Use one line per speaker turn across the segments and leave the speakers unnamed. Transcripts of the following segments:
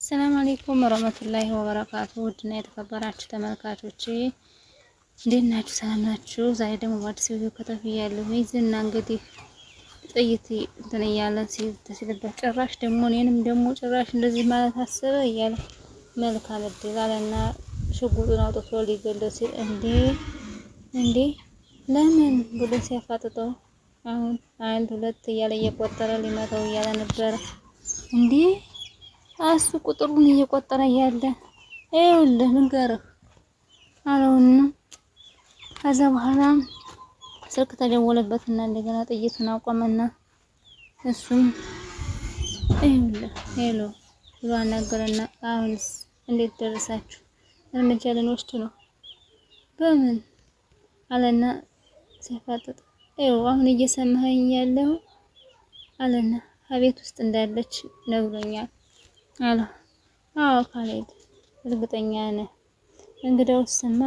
ሰላም አለይኩም ወራህመቱላሂ ወበረካቱ። ውድና የተከበራችሁ ተመልካቾቼ እንዴት ናችሁ? ሰላም ናችሁ? ዛሬ ደግሞ በአዲስ ቪዲዮ ከተፍያለሁ። ዝና እንግዲህ ጥይት እንትን እያለ ሲልበት ጭራሽ ደግሞ እኔንም ደግሞ ጭራሽ እንደዚህ ማለት አሰበ እያለ መልካም እድል አለና ሽጉጡን አውጥቶ ሊገለው ሲል እንዴ ለምን ብሎ ሲያፋጥጠው አሁን 1 2 እያለ እየቆጠረ ሊመታው እያለ ነበረ እንዴ እሱ ቁጥሩን እየቆጠረ ያለ ይኸውልህ ንገርህ አለውና ከዛ በኋላ ስልክ ተደወለበትና እንደገና ጥይቱን አቆመና እሱም ይኸውልህ ሄሎ ብሎ አናገረና አሁንስ እንዴት ደረሳችሁ? እርምጃ ልንወስድ ነው። በምን አለና ሲያፋጥጥ ይኸው አሁን እየሰማኸኝ ያለው አለና ከቤት ውስጥ እንዳለች ነግሮኛል አለ። አዎ ካሌድ እርግጠኛ ነህ? እንግዳውስማ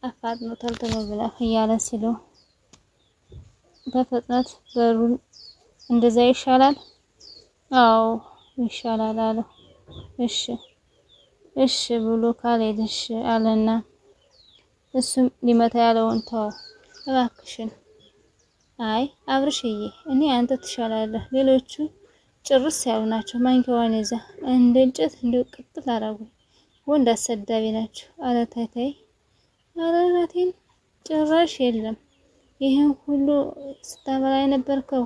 አፋጥኖ ተልተሎ ብለህ እያለ ሲለው በፍጥነት በሩን እንደዛ ይሻላል? አዎ ይሻላል አለ። እሺ ብሎ ካሌድ እሺ አለና እሱም ሊመታ ያለውን ተው እባክሽን። አይ አብርሽዬ እኔ አንተ ትሻላለህ፣ ሌሎቹ ጭርስ ያሉ ናቸው። ማንኪዋን ይዛ እንደ እንጨት እንደው ቅጥል አደረጉኝ። ወንድ አሰዳቢ ናቸው። ኧረ ተይ ኧረ እራቴን ጭራሽ የለም። ይሄን ሁሉ ስታበላ የነበርከው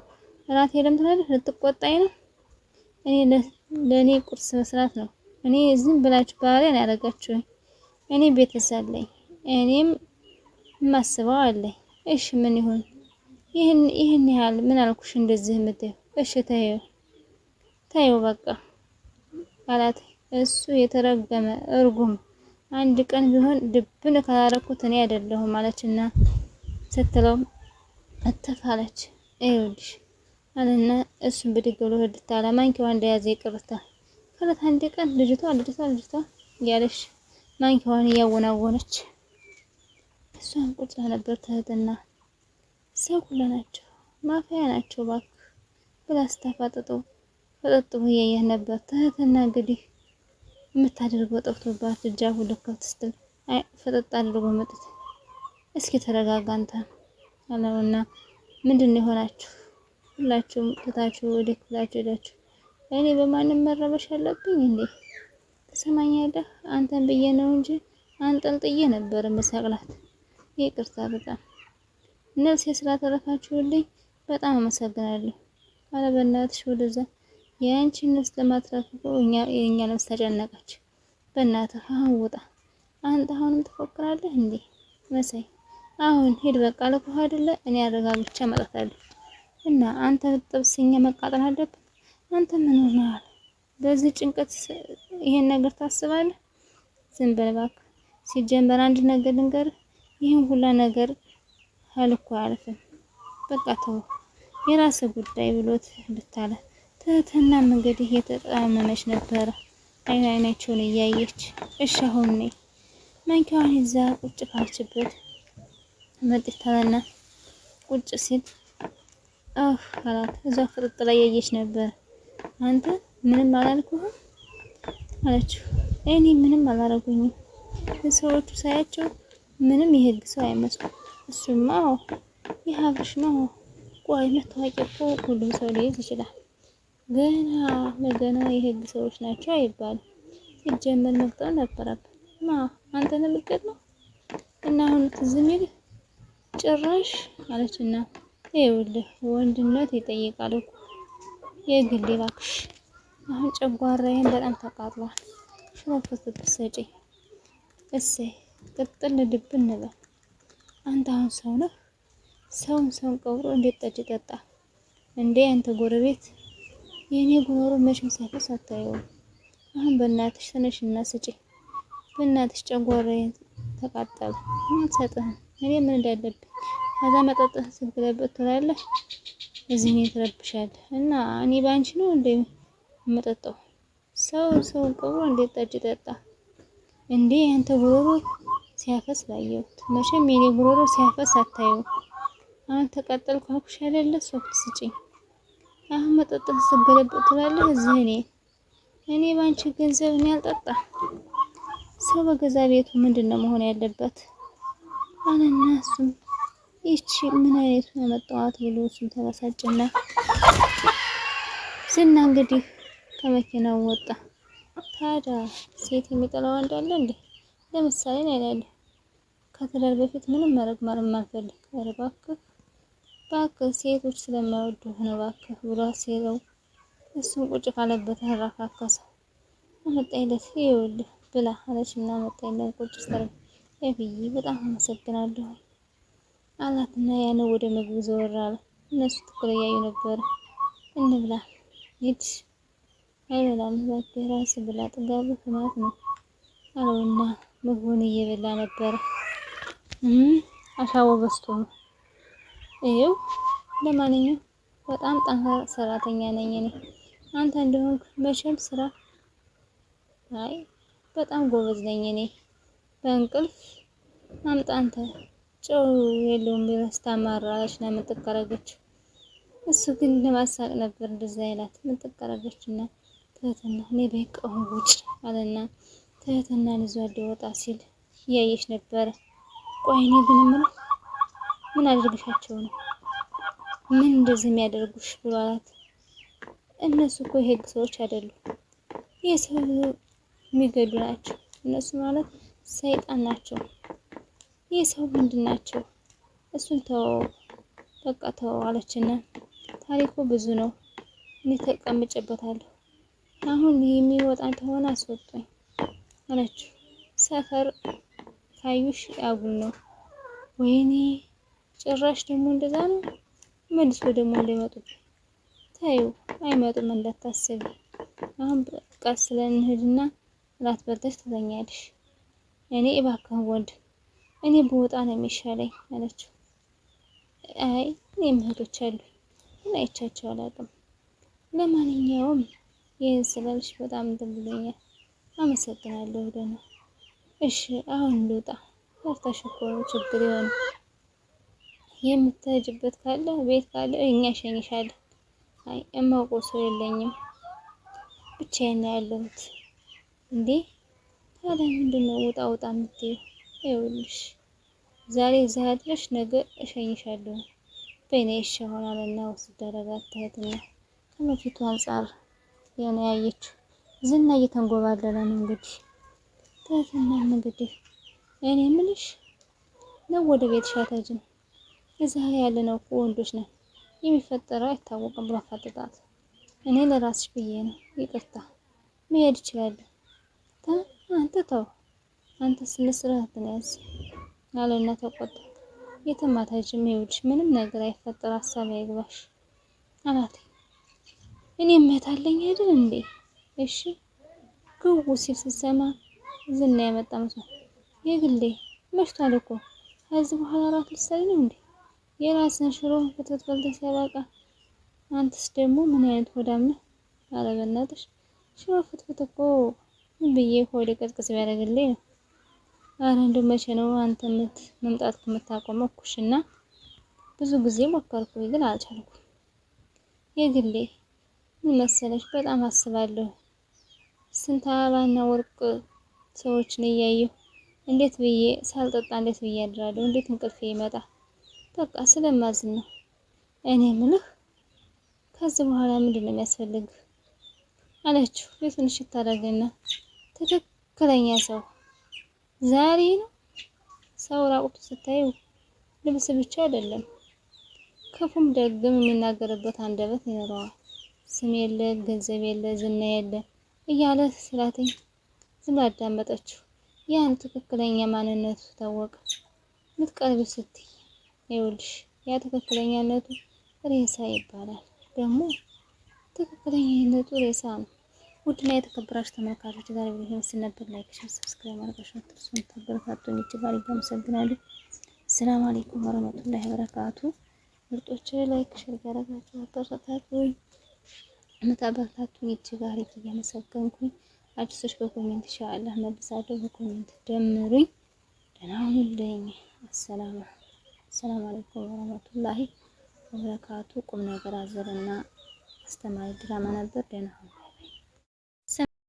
እራት የለም ትላለህ። ልትቆጣኝ ነው? እኔ ለኔ ቁርስ መስራት ነው። እኔ ዝም ብላችሁ ባህሪያን ያደረጋችሁኝ። እኔ ቤተሰብ አለኝ፣ እኔም የማስበው አለኝ። እሺ ምን ይሁን? ይህን ያህል ምን አልኩሽ እንደዚህ የምትይው? እሺ ተይው በቃ አላት። እሱ የተረገመ እርጉም አንድ ቀን ቢሆን ድብን ካላረኩት እኔ አይደለሁም አለችና ስትለው አተፋለች። ይኸውልሽ አለና እሱን ብድግ ብሎ ህድታ ማንኪዋን እንደያዘ ይቅርታ ካላት አንድ ቀን ልጅቷ እያለች ማንኪዋን እያወናወነች እሷን ቁጭ ነበር። ትህትና ሰው ሁሉ ናቸው ማፊያ ናቸው እባክህ ብላ ስታፋጥጠው ፈጠጥ ብሎ እያየህ ነበር። ትህትና እንግዲህ የምታደርገው ጠፍቶባት እጃፉ ልከፍት ስትል አይ ፈጠጥ አድርጎ መጥቶ እስኪ ተረጋጋ አንተ አለውና ምንድነው የሆናችሁ? ሁላችሁም ትታችሁ ወደ ክፍላችሁ ሄዳችሁ እኔ በማንም መረበሽ አለብኝ እንዴ? ትሰማኛለህ? አንተን ብዬ ነው እንጂ አንጠልጥዬ ነበር መሰቅላት። ይቅርታ በጣም ነፍሴ ስላተረፋችሁልኝ በጣም አመሰግናለሁ። ኧረ በእናትሽ ወደዛ የአንቺን ነፍስ ለማትረፍ የኛ ነፍስ ተጨነቀች። በእናትህ አሁን ውጣ። አንተ አሁንም ትፎክራለህ እንዴ መሳይ? አሁን ሂድ በቃ ለኩህ አይደለ? እኔ አረጋግቼ እመጣታለሁ። እና አንተ ጥብስኛ መቃጠል አለብን? አንተ ምን ሆነሃል? በዚህ ጭንቀት ይሄን ነገር ታስባለህ? ዝም በል እባክህ። ሲጀመር አንድ ነገር ልንገርህ፣ ይሄን ሁላ ነገር አልኩ አያልፍም። በቃ ተው የራስህ ጉዳይ ብሎት ብታለ ትህትናም እንግዲህ የተጣመመች ነበረ። አይናቸውን እያየች እሺ አሁን ነይ ማንኪዋን ይዛ ቁጭ ካልችበት መጥታለና ቁጭ ሲል አላት። እዛው ፍጥጥ ላይ ያየች ነበር። አንተ ምንም አላልኩህም አለችው። እኔ ምንም አላረጉኝም። ሰዎቹ ሳያቸው ምንም የህግ ሰው አይመስሉም። እሱማ የሀብሽ ነው። ቆይ መታወቂያ እኮ ሁሉም ሰው ሊይዝ ይችላል። ገና የህግ ሰዎች ናቸው አይባልም። ሲጀመር መቅጠር ነበረብን። አንተ ነው የምትቀጥለው እና አሁን ትዝም ይልህ ጭራሽ አለችና ይኸውልህ ወንድነት ይጠይቃል እኮ የግል እባክሽ። አሁን ጨጓራዬን በጣም ተቃጥሏል። ሽሮፕ ብትሰጪኝ እሰይ ቅጥል ድብን ነበር። አንተ አሁን ሰው ነህ? ሰውን ቀብሮ እንዴት ጠጅ ጠጣ እንዴ? አንተ ጎረቤት የኔ ጉሮሮ መቼም ሳይፈስ አታየውም። አሁን በእናትሽ ተነሽና ስጪኝ። በእናትሽ ጨጓራዬን ተቃጠለ። አልሰጥህም። እኔ ምን እንዳለብኝ ከዛ መጠጥህ ስትገለብጥ ትላለህ። እዚህ እኔ ትረብሻለህ እና እኔ ባንቺ ነው እንዴ የምጠጣው? ሰው ቀብሮ እንዴት ጠጅ ጠጣ እንዴ? አንተ ጉሮሮ ሲያፈስ ላየሁት። መቼም የኔ ጉሮሮ ሲያፈስ አታየው። አሁን ተቃጠልኩ አልኩሽ አይደለ? ሶፍት ስጪኝ አሁን መጠጥን ስገለብጥ ትላለህ እዚህ እኔ ባንቺ ገንዘብ እኔ አልጠጣም። ሰው በገዛ ቤቱ ምንድነው መሆን ያለበት? አለና እሱም ይቺ ምን አይነቱ ያመጣዋት ብሎ እሱም ተበሳጨና ዝና እንግዲህ ከመኪናው ወጣ። ታዲያ ሴት የሚጠላው ወንድ አለ እንዴ? ለምሳሌ ነው ያለው ከትዳር በፊት ምንም መረግማር ማልፈልግ እባክህ ሴቶች ስለማይወዱ ነው እባክህ ብሎ ሲለው እሱም ቁጭ ካለበት አራካከሰ። አመጣይለት ይኸውልህ ብላ አለችና አመጣይለት ቁጭ ስተር ኤፍዬ በጣም አመሰግናለሁ አላትና ያን ወደ ምግቡ ዘወር አለ። እነሱ ትኩር እያዩ ነበር። እንብላ ሂድ አይበላም እባክህ ራስህ ብላ ጥጋብህ ማለት ነው አለውና ምግቡን እየበላ ነበር። አሻው በስቶ ነው ይኸው ለማንኛውም በጣም ጠንካራ ሰራተኛ ነኝ እኔ አንተ እንደሆንክ መቼም ስራ አይ በጣም ጎበዝ ነኝ እኔ በእንቅልፍ አምጣ አንተ ጨው የለውም ቢረስ ታማራለች ነው የምትቀረገች። እሱ ግን ለማሳቅ ነበር እንደዛ ይላት የምትቀረገችና ትህትና እኔ በቃው ውጭ አለና ትህትናን ይዞ ወጣ ሲል እያየች ነበር። ቆይ እኔ ግን ምን አድርግሻቸው ነው ምን እንደዚህ የሚያደርጉሽ ብሎ አላት። እነሱ እኮ የህግ ሰዎች አይደሉም የሰው የሚገዱ ናቸው እነሱ ማለት ሰይጣን ናቸው። የሰው ምንድን ናቸው? እሱን ተው በቃ ተው አለችና ታሪኩ ብዙ ነው እኔ ተቀምጬበታለሁ አሁን የሚወጣን ተሆነ አስወጣኝ አለችው። ሰፈር ካዩሽ አጉል ነው ወይኔ ጭራሽ ደግሞ እንደዛ ነው መልሶ ደግሞ እንዳይመጡብኝ ታዩ አይመጡም እንዳታስቢ አሁን ቀስ ብለን እንሂድና እራት በልተሽ ትተኛለሽ እኔ እባክህ ወንድ እኔ ብወጣ ነው የሚሻለኝ አለችው። አይ እኔም እህቶች አሉ ግን አይቻቸው አላውቅም ለማንኛውም ይህን ስላልሽ በጣም እንትን ብሎኛል አመሰግናለሁ ደህና እሺ አሁን ልውጣ ፈርተሽ እኮ ችግር ይሆን የምትሄጂበት ካለ ቤት ካለ እኛ ሸኝሻለን። አይ እማውቀው ሰው የለኝም ብቻዬን ነው ያለሁት። እንዴ ታዲያ ምንድነው ውጣ ውጣ የምትይው? ይኸውልሽ ዛሬ እዛ አድረሽ ነገ እሸኝሻለሁ በእኔ ይሻሆናልና ወስድ ደረጋት ትህትና ከመፊቱ አንፃር የኔ ያየችው ዝና እየተንጎባለለ ነው እንግዲህ ትህትናም እንግዲህ እኔ ምንሽ ነው ወደ ቤት ሻታጅን እዛ ያለነው እኮ ወንዶች ነን የሚፈጠረው አይታወቅም ብሎ አፋጠጣት። እኔ ለራስሽ ብዬ ነው ይቅርታ መሄድ እችላለሁ። አንተ ተው አንተ ስለ ስርዓት ያዝ አለና ተቆጣ። የትም አትሄጂም ይኸውልሽ ምንም ነገር አይፈጠር ሀሳብ አይግባሽ አላት። እኔ እመታለኝ አይደል እንዴ እሺ ግው ሲል ስትሰማ ዝና የመጣ መስሎኝ የግሌ መሽቷል እኮ ከዚህ በኋላ እራት ልትሰሪ ነው እንዴ? የራስን ሽሮ ፍትፍት በልተሽ ሲያበቃ አንተስ ደግሞ ምን አይነት ሆዳም ነህ? ኧረ በእናትሽ ሽሮ ፍትፍት እኮ ምን ብዬ ሆዴ ቀዝቅዝ ቢያደርግልኝ ነው። ኧረ እንደው መቼ ነው አንተ መምጣት ከምታቆመው ኩሽና ብዙ ጊዜ ሞከርኩኝ ግን አልቻልኩም። የግሌ ምን መሰለሽ በጣም አስባለሁ ስንት አበባና ወርቅ ሰዎችን እያየሁ እንዴት ብዬ ሳልጠጣ እንዴት ብዬ አድራለሁ? እንዴት እንቅልፌ ይመጣ? በቃ ስለማዝን ነው። እኔ ምንህ ከዚህ በኋላ ምንድነው የሚያስፈልግ አለችው። የትንሽ ታደርገና ትክክለኛ ሰው ዛሬ ነው ሰው ራቁቱ ስታዩ ልብስ ብቻ አይደለም ክፉም ደግም የሚናገርበት አንደበት ይኖረዋል። ስም የለ ገንዘብ የለ ዝና የለ እያለ ስላተኝ ዝም አዳመጠችው። ያን ትክክለኛ ማንነቱ ታወቀ። ምትቀርቢው ስትይ ይኸውልሽ ያ ትክክለኛነቱ ሬሳ ይባላል። ደግሞ ትክክለኛነቱ ሬሳ ነው። ውድና የተከበራችሁ ተመልካቾች ዛሬ ቪዲዮ ስነበር ላይክ፣ ሼር፣ ሰብስክራይብ ማድረጋችሁን አትርሱ። ተበረታቱኝ እጅግ አድርጌ አመሰግናለሁ። ሰላም አለይኩም ወራህመቱላሂ ወበረካቱ። ምርጦች ላይክ ሼር ያደረጋችሁ አበረታቱኝ። የምታበረታቱኝ እጅግ አድርጌ እያመሰገንኩኝ አዲሶች በኮሜንት ኢንሻአላህ መልሳለሁ። በኮሜንት ደምሩኝ። ደህና ሁኑልኝ። ሰላም አለይኩም ወራህመቱላሂ ወበረካቱ። ቁም ነገር አዘልና አስተማሪ ድራማ ነበር። ደህና ሁኑ።